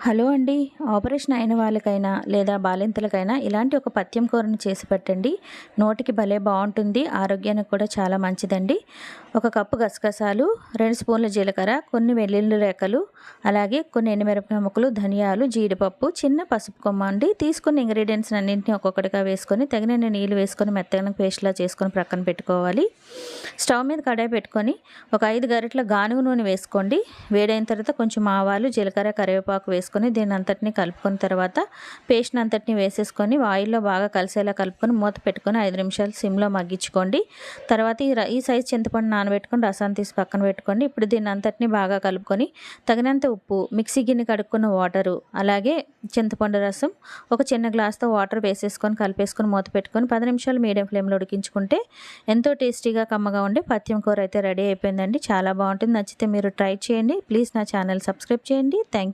Hello అండి. Operation అయిన వాళ్ళకైనా లేదా బాలింతలకైనా ఇలాంటి ఒక పథ్యం కూరని చేసి పెట్టండి. నోటికి భలే బావుంటుంది. ఆరోగ్యానికి కూడా చాలా మంచిదండి. ఒక కప్పు గసగసాలు, 2 స్పూన్ల జీలకర్ర, కొన్ని వెల్లుల్లి రేఖలు, అలాగే కొన్ని ఎండుమిరపకాయ ముక్కలు, ధనియాలు, జీడిపప్పు, చిన్న పసుపు కొమ్మ అండి. తీసుకున్న ఇంగ్రీడియంట్స్ అన్నింటిని ఒక్కొక్కటిగా వేసుకొని తగినన్ని నీళ్ళు వేసుకొని మెత్తగా పేస్ట్‌లా చేసుకొని ప్రక్కన పెట్టుకోవాలి. స్టవ్ మీద కడాయి పెట్టుకొని ఒక 5 గరిటెల గానుగ నూనె వేసుకోండి. వేడైన తర్వాత కొంచెం ఆవాలు, జీలకర్ర, కరివేపాకు వేసుకొని దీన్ని అంతటిని కలుపుకున్న తర్వాత పేస్ట్‌ని అంతటిని వేసేసుకొని ఆయిల్‌లో బాగా కలిసేలా కలుపుకొని మూత పెట్టుకొని 5 నిమిషాలు సిమ్‌లో మగ్గించుకోండి. తర్వాత ఈ సైజ్ చింతపండు నానబెట్టుకొని రసాన్ని తీసి పక్కన పెట్టుకోండి. ఇప్పుడు దీన్ని అంతటిని బాగా కలుపుకొని తగినంత ఉప్పు, మిక్సీ గిన్నె కడుక్కున్న వాటరు, అలాగే చింతపండు రసం, ఒక చిన్న గ్లాస్‌తో వాటర్ వేసేసుకొని కలిపేసుకొని మూత పెట్టుకొని 10 నిమిషాలు మీడియం ఫ్లేమ్‌లో ఉడికించుకుంటే ఎంతో టేస్టీగా కమ్మగా ఉండే పథ్యం కూర అయితే రెడీ అయిపోయిందండి. చాలా బాగుంటుంది. నచ్చితే మీరు ట్రై చేయండి. ప్లీజ్ నా ఛానల్ సబ్స్క్రైబ్ చేయండి. Thank you.